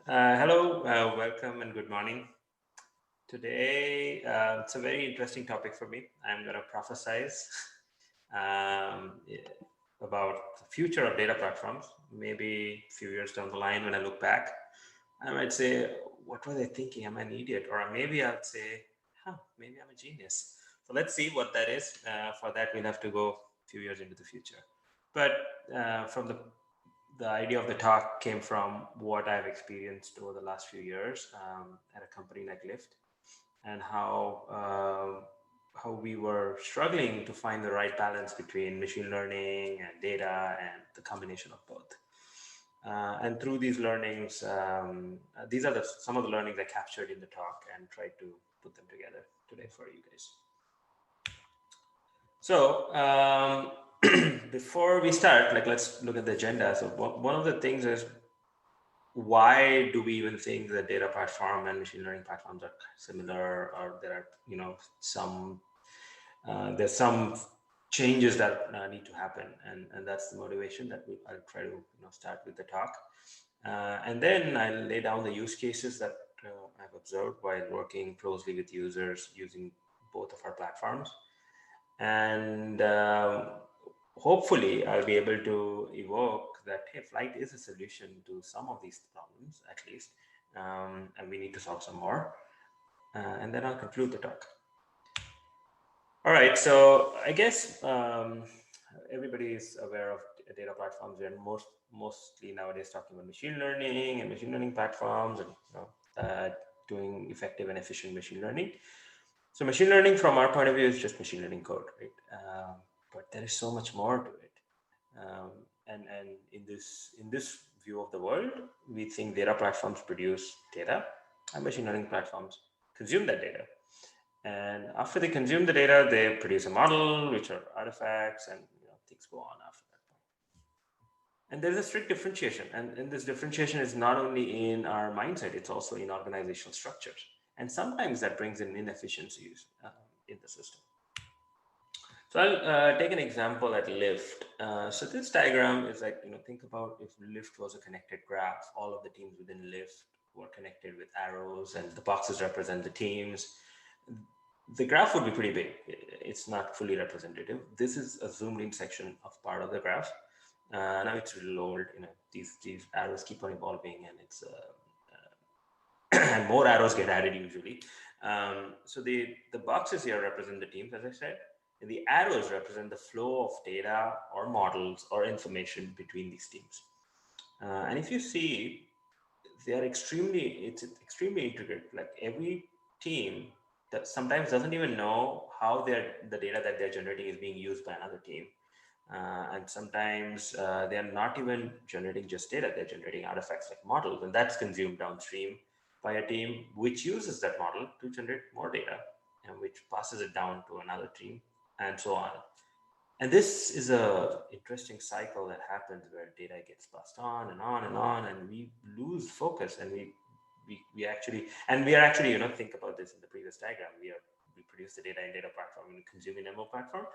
Hello, welcome and good morning. Today, it's a very interesting topic for me. I'm going to prophesize um, about the future of data platforms. Maybe a few years down the line, when I look back, I might say, what were they thinking? Am I an idiot? Or maybe I'll say, maybe I'm a genius. So let's see what that is. For that, we'll have to go a few years into the future. But from the idea of the talk came from what I've experienced over the last few years at a company like Lyft, and how we were struggling to find the right balance between machine learning and data and the combination of both. And through these learnings, these are some of the learnings I captured in the talk and tried to put them together today for you guys. So before we start, let's look at the agenda. So one of the things is, why do we even think that data platform and machine learning platforms are similar, or there are some there's some changes that need to happen, and that's the motivation that I'll try to start with the talk, and then I'll lay down the use cases that I've observed while working closely with users using both of our platforms, and hopefully I'll be able to evoke that, hey, flight is a solution to some of these problems at least, and we need to solve some more, and then I'll conclude the talk. All right, so I guess everybody is aware of data platforms. We're mostly nowadays talking about machine learning and machine learning platforms, and doing effective and efficient machine learning. So machine learning, from our point of view, is just machine learning code, right? But there is so much more to it. And in this view of the world, we think data platforms produce data, and machine learning platforms consume that data. And after they consume the data, they produce a model, which are artifacts, and things go on after that point. And there's a strict differentiation, and this differentiation is not only in our mindset; it's also in organizational structures. And sometimes that brings in inefficiencies in the system. So I'll take an example at Lyft. So this diagram is like, think about if Lyft was a connected graph. All of the teams within Lyft were connected with arrows, and the boxes represent the teams. The graph would be pretty big. It's not fully representative. This is a zoomed in section of part of the graph. Now it's really old. These arrows keep on evolving, and it's and more arrows get added usually. So the boxes here represent the teams, as I said, and the arrows represent the flow of data or models or information between these teams. And if you see, it's extremely intricate. Like every team that sometimes doesn't even know how the data that they're generating is being used by another team. And sometimes they're not even generating just data, they're generating artifacts like models, and that's consumed downstream by a team which uses that model to generate more data, and which passes it down to another team, and so on. And this is a interesting cycle that happens where data gets passed on and on and on, and we lose focus, and we actually think about this in the previous diagram. We produce the data in data platform and consume in MO platform.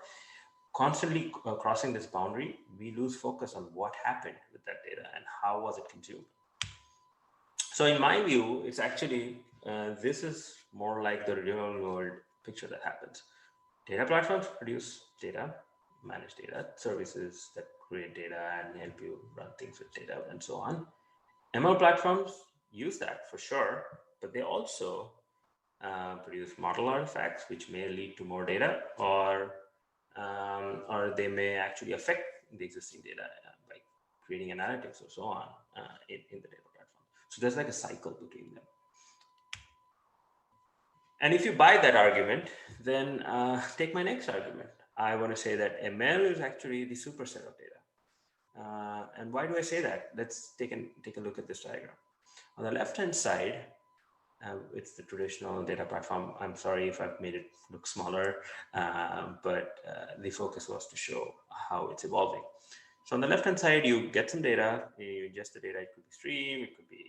Constantly crossing this boundary, we lose focus on what happened with that data and how was it consumed. So in my view, it's actually, this is more like the real world picture that happens. Data platforms produce data, manage data, services that create data and help you run things with data and so on. ML platforms use that for sure, but they also produce model artifacts, which may lead to more data, or they may actually affect the existing data by creating analytics or so on in the data platform. So there's like a cycle between them. And if you buy that argument, then take my next argument. I want to say that ML is actually the superset of data. And why do I say that? Let's take a look at this diagram. On the left-hand side, it's the traditional data platform. I'm sorry if I've made it look smaller, but the focus was to show how it's evolving. So on the left-hand side, you get some data, you ingest the data. It could be stream, it could be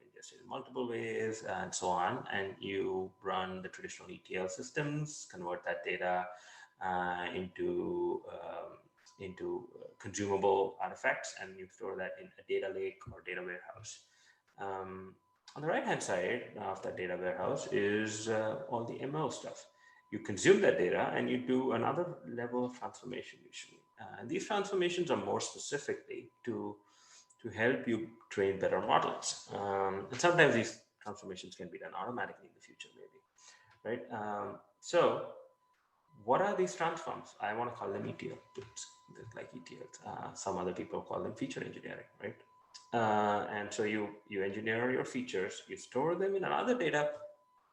ingested in multiple ways, and so on. And you run the traditional ETL systems, convert that data into consumable artifacts, and you store that in a data lake or data warehouse. On the right-hand side of that data warehouse is all the ML stuff. You consume that data and you do another level of transformation usually. And these transformations are more specifically to help you train better models. And sometimes these transformations can be done automatically in the future, maybe, right? So what are these transforms? I want to call them ETL, like ETLs. Some other people call them feature engineering, right? And so you engineer your features, you store them in another data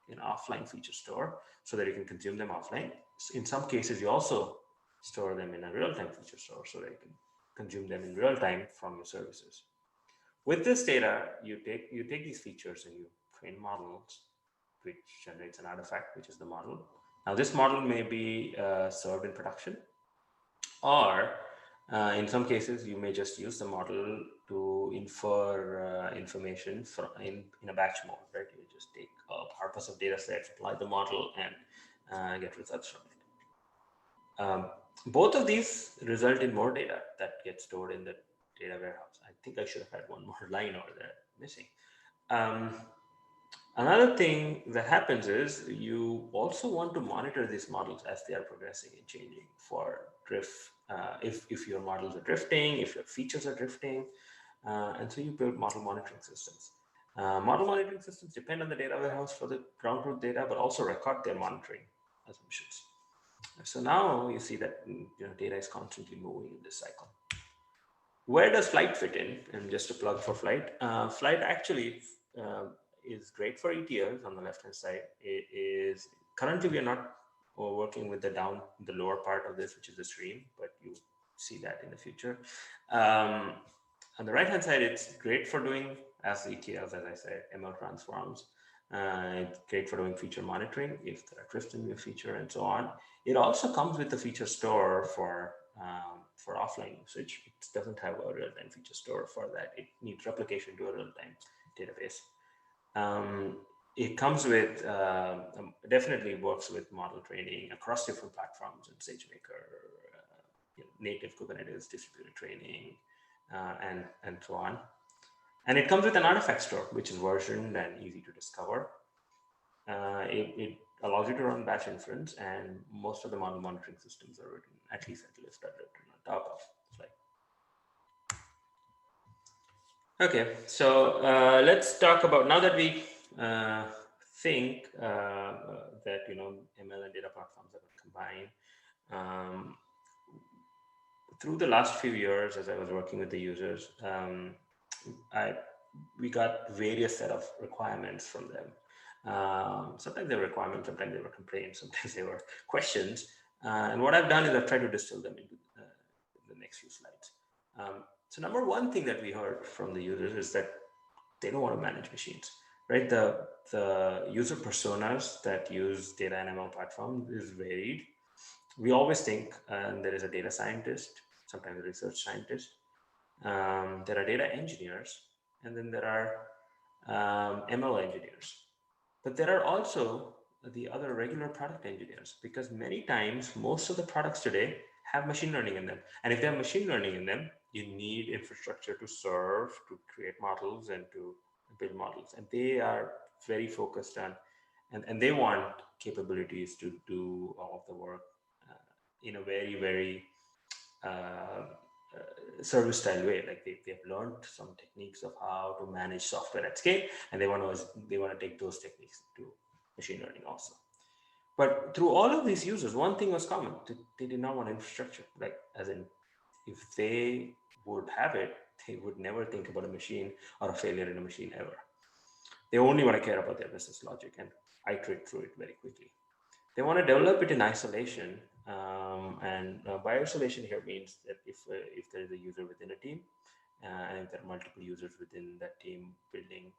in offline feature store so that you can consume them offline. In some cases, you also store them in a real-time feature store so that you can consume them in real time from your services. With this data, you take these features and you train models, which generates an artifact, which is the model. Now, this model may be served in production, or in some cases, you may just use the model to infer information in a batch mode, right? You just take a corpus of data sets, apply the model, and get results from it. Both of these result in more data that gets stored in the data warehouse. I think I should have had one more line over there missing. Um, Another thing that happens is you also want to monitor these models as they are progressing and changing for drift. If your models are drifting, if your features are drifting, and so you build model monitoring systems. Model monitoring systems depend on the data warehouse for the ground truth data, but also record their monitoring assumptions. So now you see that data is constantly moving in this cycle. Where does Flight fit in? And just a plug for Flight. Flight actually is great for ETLs on the left-hand side. It is currently we are not working with the lower part of this, which is the stream, but you see that in the future. On the right-hand side, it's great for doing as ETLs, as I said, ML transforms. It's great for doing feature monitoring if there are drifts in your feature and so on. It also comes with the feature store for offline usage. It doesn't have a real-time feature store for that. It needs replication to a real-time database. It comes with, definitely works with model training across different platforms in SageMaker, native Kubernetes, distributed training, and so on. And it comes with an artifact store, which is versioned and easy to discover. It allows you to run batch inference, and most of the model monitoring systems are written, at least at Lyft, are written on top of Flight. Okay, so let's talk about, now that we think that ML and data platforms are combined. Through the last few years, as I was working with the users, we got various set of requirements from them. Sometimes they were requirements, sometimes they were complaints, sometimes they were questions. And what I've done is I've tried to distill them into the next few slides. So number one thing that we heard from the users is that they don't want to manage machines, right? The user personas that use data and ML platform is varied. We always think there is a data scientist, sometimes a research scientist. There are data engineers, and then there are ML engineers. But there are also the other regular product engineers, because many times most of the products today have machine learning in them. And if they have machine learning in them, you need infrastructure to serve, to create models, and to build models. And they are very focused on, and they want capabilities to do all of the work in a very, very service style way. Like they've learned some techniques of how to manage software at scale, and they want to take those techniques to machine learning also. But through all of these users, one thing was common: they did not want infrastructure. Like, as in, if they would have it, they would never think about a machine or a failure in a machine ever. They only want to care about their business logic and iterate through it very quickly. They want to develop it in isolation, and by isolation here means that if there is a user within a team, and if there are multiple users within that team building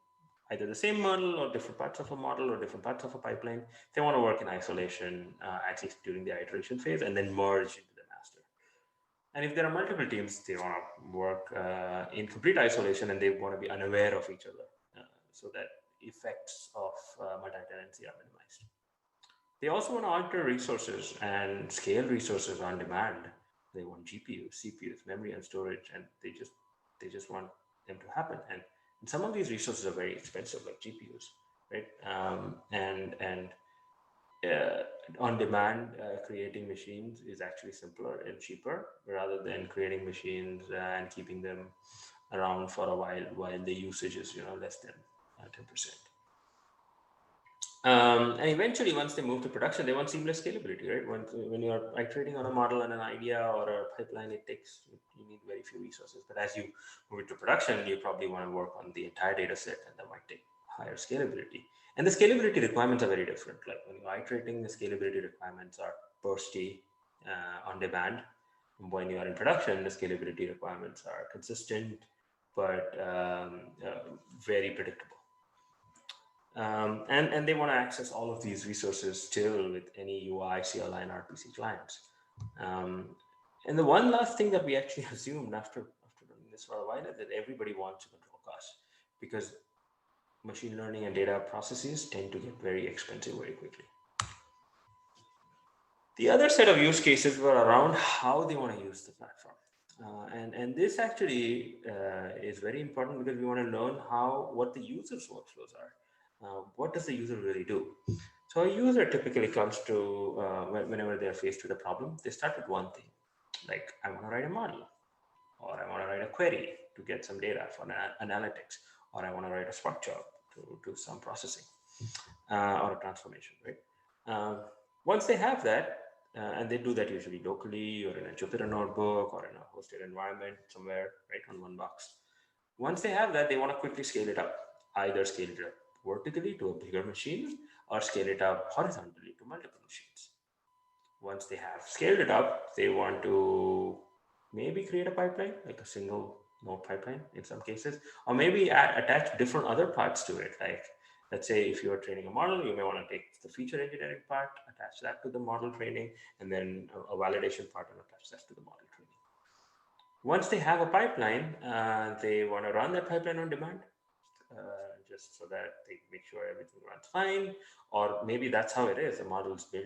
either the same model or different parts of a model or different parts of a pipeline, they want to work in isolation, at least during the iteration phase, and then merge into the master. And if there are multiple teams, they want to work in complete isolation, and they want to be unaware of each other, so that effects of multi-tenancy are minimized. They also want to alter resources and scale resources on demand. They want GPUs, CPUs, memory, and storage, and they just want them to happen. And And some of these resources are very expensive, like GPUs, right? And on demand, creating machines is actually simpler and cheaper rather than creating machines and keeping them around for a while the usage is less than 10%. And eventually, once they move to production, they want seamless scalability, right? When you're iterating on a model and an idea or a pipeline, you need very few resources. But as you move into production, you probably want to work on the entire data set, and that might take higher scalability. And the scalability requirements are very different. Like when you're iterating, the scalability requirements are bursty, on demand. When you are in production, the scalability requirements are consistent, but very predictable. And they want to access all of these resources still with any UI, CLI, and RPC clients. Um, and the one last thing that we actually assumed after running this for a while is that everybody wants to control costs, because machine learning and data processes tend to get very expensive very quickly. The other set of use cases were around how they want to use the platform. And this actually is very important because we want to learn what the user's workflows are. What does the user really do? So a user typically comes to, whenever they're faced with a problem, they start with one thing, like I want to write a model, or I want to write a query to get some data for analytics, or I want to write a Spark job to do some processing, or a transformation, right? Um, Once they have that, and they do that usually locally or in a Jupyter notebook or in a hosted environment somewhere, right, on one box. Once they have that, they want to quickly scale it up, either scale it up vertically to a bigger machine or scale it up horizontally to multiple machines. Once they have scaled it up, they want to maybe create a pipeline, like a single node pipeline in some cases, or maybe attach different other parts to it. Like, let's say if you're training a model, you may want to take the feature engineering part, attach that to the model training, and then a validation part and attach that to the model training. Once they have a pipeline, they want to run that pipeline on demand, just so that they make sure everything runs fine. Or maybe that's how it is. The model is built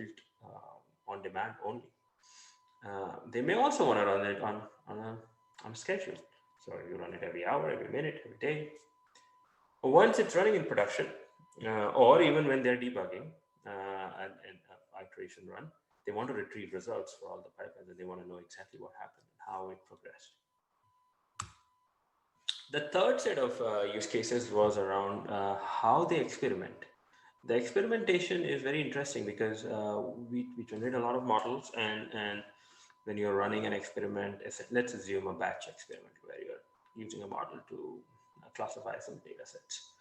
on demand only. They may also want to run it on a schedule. So you run it every hour, every minute, every day. Once it's running in production, or even when they're debugging and iteration run, they want to retrieve results for all the pipelines, and they want to know exactly what happened and how it progressed. The third set of use cases was around how they experiment. The experimentation is very interesting because we generate a lot of models, and when you're running an experiment, let's assume a batch experiment where you're using a model to classify some data sets.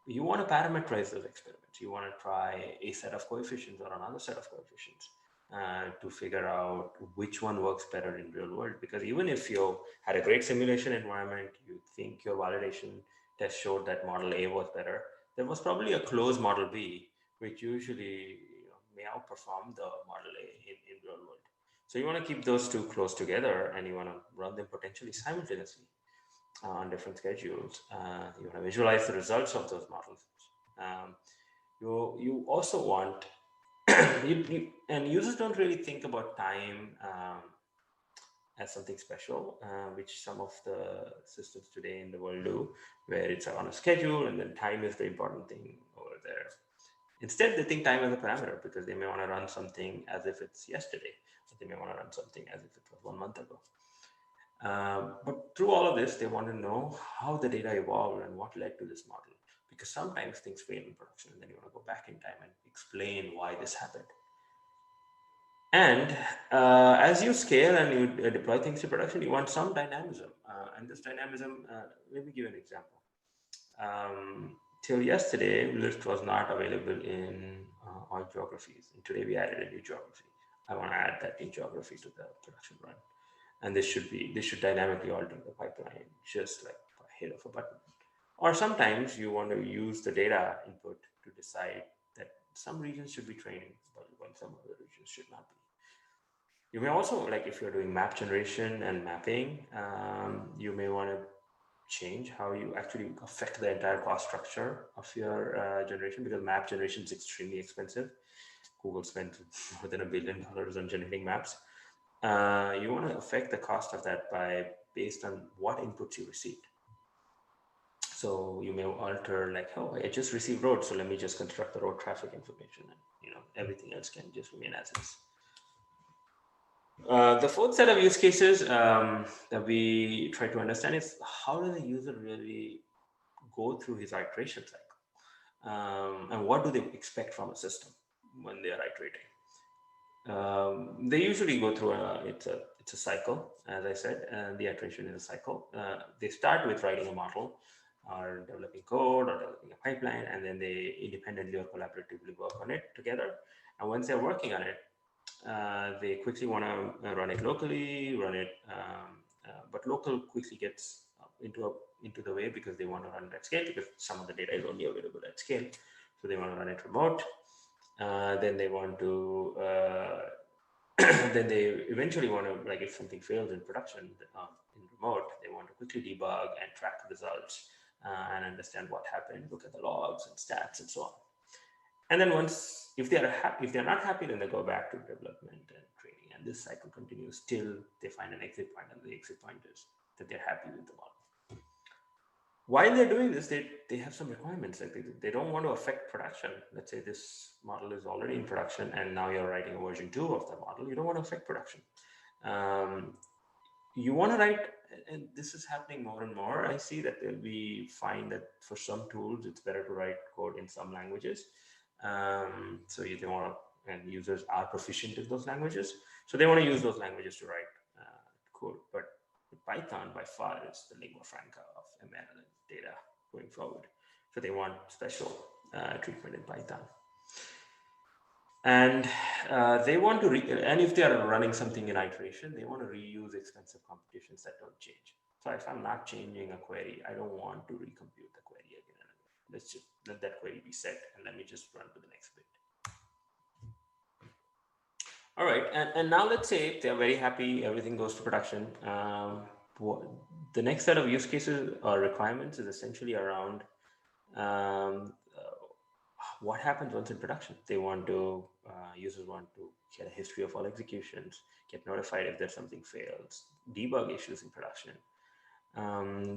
You want to parameterize those experiments. You want to try a set of coefficients or another set of coefficients to figure out which one works better in real world. Because even if you had a great simulation environment, you think your validation test showed that model A was better, there was probably a closed model B, which usually may outperform the model A in real world. So you want to keep those two close together, and you want to run them potentially simultaneously on different schedules. You want to visualize the results of those models. Um, you also want and users don't really think about time as something special, which some of the systems today in the world do, where it's on a schedule and then time is the important thing over there. Instead, they think time as a parameter because they may want to run something as if it's yesterday, or they may want to run something as if it was 1 month ago. But through all of this, they want to know how the data evolved and what led to this model. Because sometimes things fail in production, and then you want to go back in time and explain why this happened. And as you scale and you deploy things to production, you want some dynamism. And this dynamism, let me give an example. Till yesterday, Lyft was not available in all geographies. And today we added a new geography. I want to add that new geography to the production run. And this should dynamically alter the pipeline just like a hit of a button. Or sometimes you want to use the data input to decide that some regions should be trained, while some other regions should not be. You may also, like if you're doing map generation and mapping, you may want to change how you actually affect the entire cost structure of your generation, because map generation is extremely expensive. Google spent more than $1 billion on generating maps. You want to affect the cost of that based on what inputs you received. So you may alter like, oh, I just received road, so let me just construct the road traffic information, and everything else can just remain as is. The fourth set of use cases that we try to understand is how does the user really go through his iteration cycle, and what do they expect from a system when they are iterating. They usually go through it's a cycle, as I said, and the iteration is a cycle. They start with writing a model, or developing code, or developing a pipeline, and then they independently or collaboratively work on it together. And once they're working on it, they quickly want to run it locally, but local quickly gets into the way because they want to run it at scale, because some of the data is only available at scale. So they want to run it remote. Then they want to then they eventually want to, like, if something fails in production, in remote, they want to quickly debug and track results, and understand what happened, look at the logs and stats and so on. And then once, if they're not happy, then they go back to development and training, and this cycle continues till they find an exit point, and the exit point is that they're happy with the model. While they're doing this, they have some requirements. Like they don't want to affect production. Let's say this model is already in production, and now you're writing a version 2 of the model. You don't want to affect production. You want to write, and this is happening more and more. I see that we find that for some tools, it's better to write code in some languages. So they want to, and users are proficient in those languages. So they want to use those languages to write code. But Python by far is the lingua franca of ML and data going forward. So they want special treatment in Python. And they want to, and if they are running something in iteration, they want to reuse expensive computations that don't change. So if I'm not changing a query, I don't want to recompute the query again and again. Let's just let that query be set, and let me just run to the next bit. All right, and now let's say they're very happy, everything goes to production. The next set of use cases or requirements is essentially around what happens once in production. They want to, users want to get a history of all executions, get notified if there's something fails, debug issues in production,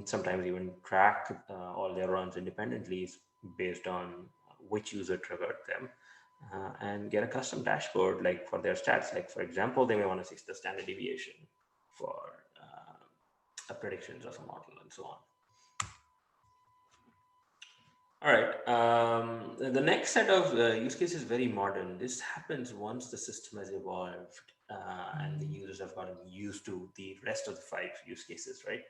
sometimes even track all their runs independently based on which user triggered them, and get a custom dashboard like for their stats. Like, for example, they may want to see the standard deviation for predictions of a model and so on. All right. The next set of use cases is very modern. This happens once the system has evolved and the users have gotten used to the rest of the 5 use cases, right?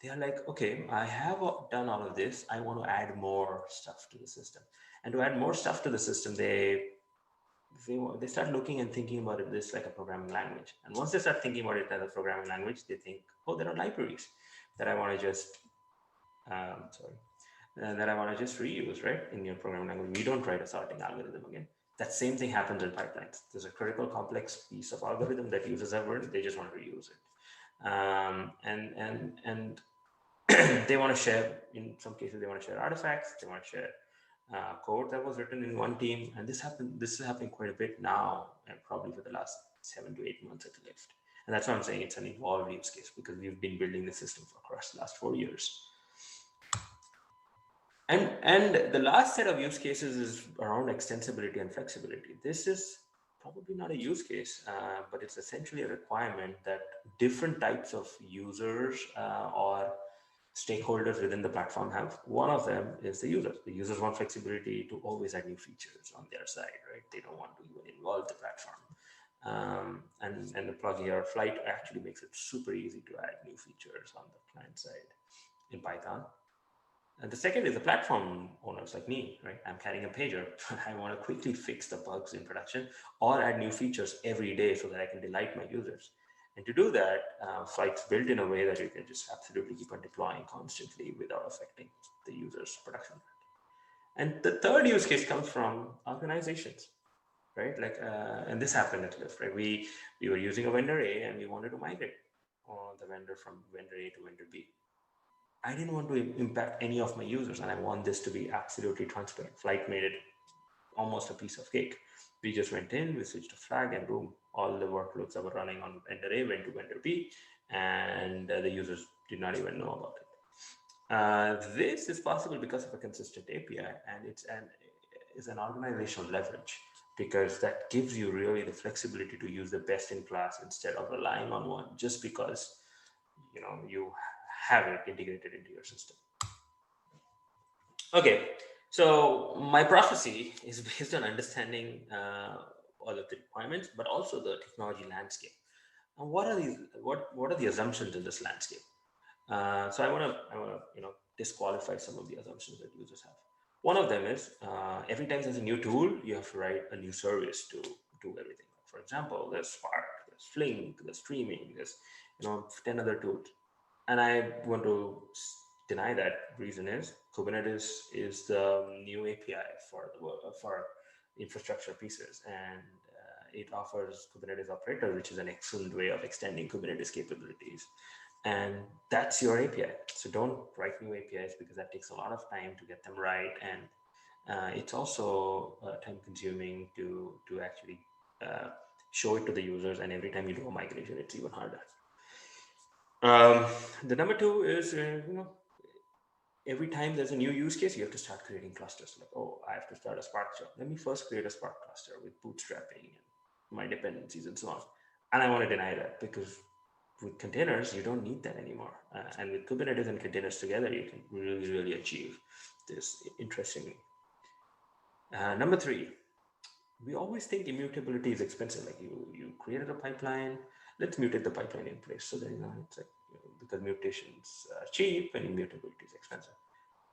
They are like, okay, I have done all of this. I want to add more stuff to the system. And to add more stuff to the system, they start looking and thinking about this like a programming language. And once they start thinking about it as a programming language, they think, oh, there are libraries that I want to just, that I want to just reuse, right? In your programming language, we don't write a sorting algorithm again. That same thing happens in pipelines. There's a critical complex piece of algorithm that users have written, they just want to reuse it. And they want to share, in some cases, they want to share artifacts, they want to share code that was written in one team. And this is happening quite a bit now, and probably for the last 7 to 8 months at Lyft. And that's why I'm saying it's an evolved use case, because we've been building the system for across the last 4 years. And the last set of use cases is around extensibility and flexibility. This is probably not a use case, but it's essentially a requirement that different types of users or stakeholders within the platform have. One of them is the users. The users want flexibility to always add new features on their side, right? They don't want to even involve the platform. And the plug here, Flight, actually makes it super easy to add new features on the client side in Python. And the second is the platform owners like me, right? I'm carrying a pager. I want to quickly fix the bugs in production or add new features every day so that I can delight my users. And to do that, Flight's built in a way that you can just absolutely keep on deploying constantly without affecting the user's production. And the third use case comes from organizations, right? Like, and this happened at Lyft, right? We were using a vendor A and we wanted to migrate the vendor from vendor A to vendor B. I didn't want to impact any of my users, and I want this to be absolutely transparent. Flight made it almost a piece of cake. We just went in, we switched a flag, and boom, all the workloads that were running on vendor A went to vendor B, and the users did not even know about it. This is possible because of a consistent API, and is an organizational leverage because that gives you really the flexibility to use the best in class instead of relying on one just because you have it integrated into your system. Okay, so my prophecy is based on understanding all of the requirements, but also the technology landscape. And what are the assumptions in this landscape? So I want to disqualify some of the assumptions that users have. One of them is every time there's a new tool, you have to write a new service to do everything. For example, there's Spark, there's Flink, there's streaming, there's 10 other tools, and I want to deny that. Reason is Kubernetes is the new API for infrastructure pieces, and it offers Kubernetes operator, which is an excellent way of extending Kubernetes capabilities. And that's your API. So don't write new APIs because that takes a lot of time to get them right, and it's also time consuming to actually uh, show it to the users. And every time you do a migration, it's even harder. The number two is every time there's a new use case, you have to start creating clusters. Like, oh, I have to start a Spark job. Let me first create a Spark cluster with bootstrapping and my dependencies and so on. And I want to deny that because with containers, you don't need that anymore. And with Kubernetes and containers together, you can really, really achieve this interestingly. Number three, we always think immutability is expensive. Like you created a pipeline, let's mutate the pipeline in place. So then it's like because mutations are cheap and immutability is expensive.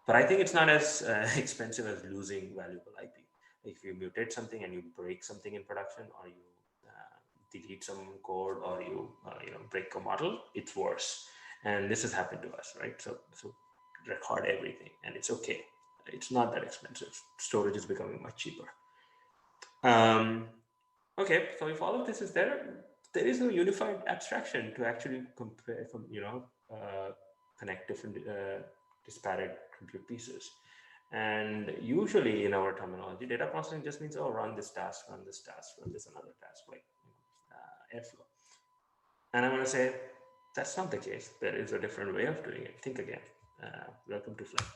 But I think it's not as expensive as losing valuable IP. If you mutate something and you break something in production, or you delete some code, or you break a model, it's worse. And this has happened to us, right? So record everything, and it's okay. It's not that expensive. Storage is becoming much cheaper. Okay, so if all of this is there, there is no unified abstraction to actually compare from connect different disparate compute pieces. And usually in our terminology, data processing just means, oh, run this task, run this task, run this another task, like airflow. And I'm going to say that's not the case. There is a different way of doing it. Think again. Welcome to Flight.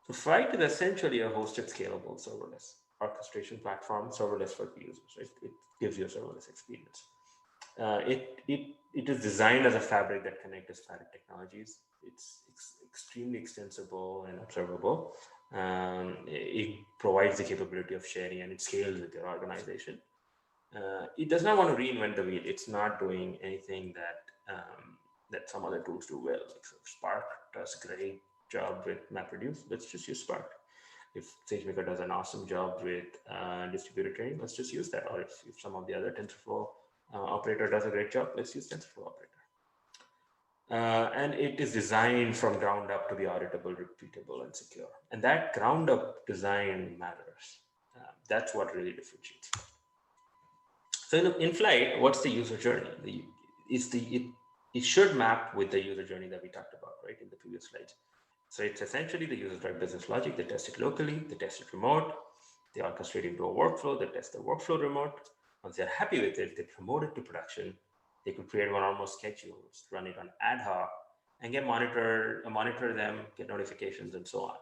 So Flight is essentially a hosted, scalable, serverless orchestration platform, serverless for users. Right? It gives you a serverless experience. It is designed as a fabric that connects disparate technologies. It's extremely extensible and observable. It provides the capability of sharing, and it scales with your organization. It does not want to reinvent the wheel. It's not doing anything that some other tools do well. Like so Spark does a great job with MapReduce. Let's just use Spark. If SageMaker does an awesome job with distributed training, let's just use that. Or if some of the other TensorFlow operator does a great job, let's use TensorFlow operator. And it is designed from ground up to be auditable, repeatable, and secure. And that ground up design matters. That's what really differentiates. So in Flight, what's the user journey? It should map with the user journey that we talked about, right, in the previous slides. So it's essentially the users write business logic, they test it locally, they test it remote, they orchestrate into a workflow, they test the workflow remote. Once they're happy with it, they promote it to production. They could create one or more schedules, run it on ad hoc, and monitor them, get notifications, and so on.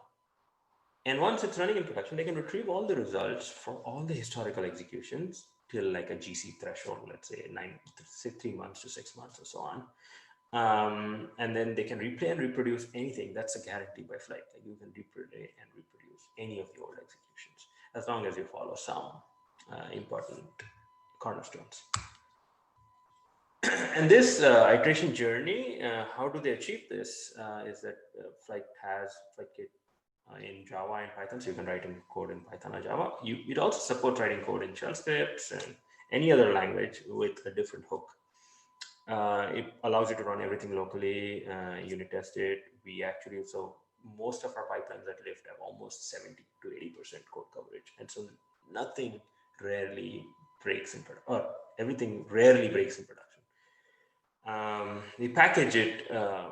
And once it's running in production, they can retrieve all the results from all the historical executions till like a GC threshold, let's say 3 months to 6 months or so on. And then they can replay and reproduce anything. That's a guarantee by Flight. Like you can replay and reproduce any of the old executions as long as you follow some important cornerstones. And this iteration journey, how do they achieve this? Is that FlightKit in Java and Python, so you can write in code in Python or Java. It also supports writing code in shell scripts and any other language with a different hook. It allows you to run everything locally, unit test it. So most of our pipelines at Lyft have almost 70 to 80% code coverage. And so nothing rarely breaks in production, or everything rarely breaks in production. We package it,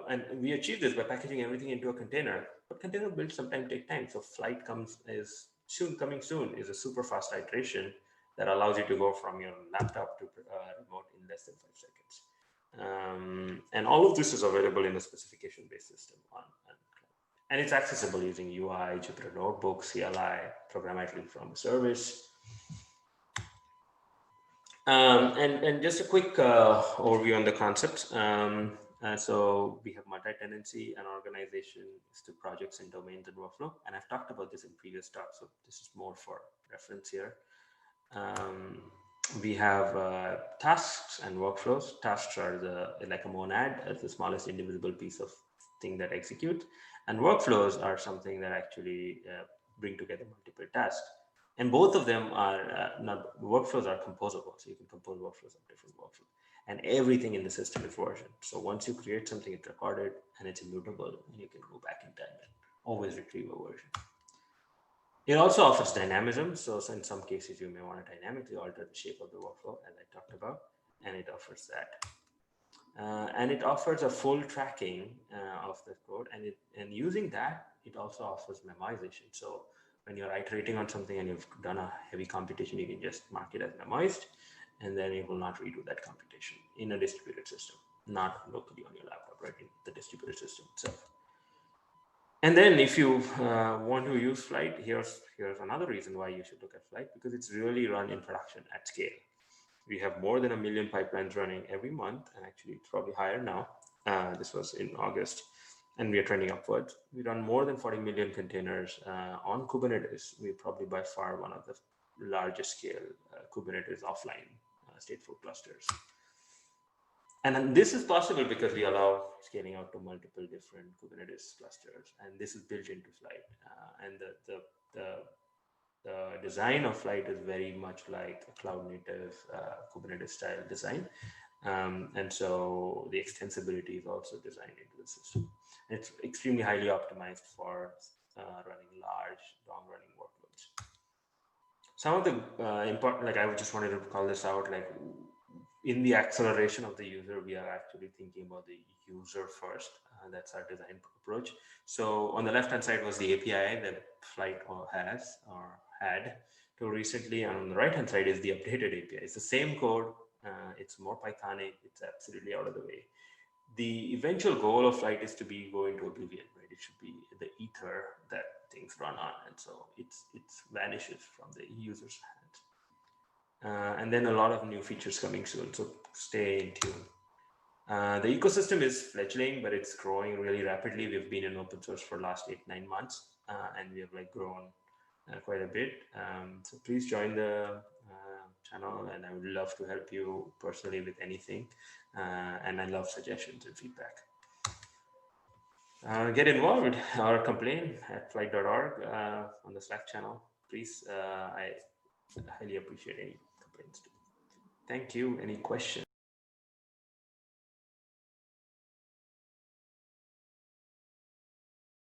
and we achieve this by packaging everything into a container. But container builds sometimes take time. So Flight coming soon is a super fast iteration that allows you to go from your laptop to remote in less than 5 seconds. And all of this is available in a specification-based system on. And it's accessible using UI, Jupyter Notebook, CLI, programmatically from the service. And just a quick overview on the concepts. So we have multi-tenancy and organization to projects and domains and workflow. And I've talked about this in previous talks, so this is more for reference here. Um, we have tasks and workflows. Tasks are like a monad as the smallest indivisible piece of thing that executes, and workflows are something that actually bring together multiple tasks. And both of them are not workflows are composable, so you can compose workflows of different workflows. And everything in the system is versioned. So once you create something, it's recorded and it's immutable, and you can go back in time and always retrieve a version. It also offers dynamism. So in some cases, you may want to dynamically alter the shape of the workflow, as I talked about, and it offers that. And it offers a full tracking of the code, and using that, it also offers memoization. So when you're iterating on something and you've done a heavy computation, you can just mark it as memoized, and then it will not redo that computation in a distributed system, not locally on your laptop, right, in the distributed system itself. And then if you want to use Flight, here's another reason why you should look at Flight, because it's really run in production at scale. We have more than 1 million pipelines running every month, and actually it's probably higher now. This was in August, and we are trending upwards. We run more than 40 million containers on Kubernetes. We're probably by far one of the largest scale Kubernetes offline stateful clusters. And this is possible because we allow scaling out to multiple different Kubernetes clusters, and this is built into Flight. And the design of Flight is very much like a cloud native Kubernetes style design. And so the extensibility is also designed into the system. And it's extremely highly optimized for running large, long running workloads. Some of the important, like I just wanted to call this out, like in the acceleration of the user, we are actually thinking about the user first. That's our design approach. So on the left-hand side was the API that Flight has or had till recently. And on the right-hand side is the updated API. It's the same code. It's more Pythonic. It's absolutely out of the way. The eventual goal of Flight is to be going to oblivion, right? It should be the ether that things run on. And so it vanishes from the user's hands. And then a lot of new features coming soon, so stay in tune. The ecosystem is fledgling, but it's growing really rapidly. We've been in open source for the last 8-9 months, and we have grown quite a bit. So please join the channel, and I would love to help you personally with anything. And I love suggestions and feedback. Get involved or complain at flight.org on the Slack channel. Please, I highly appreciate any complaints too. Thank you. Any questions?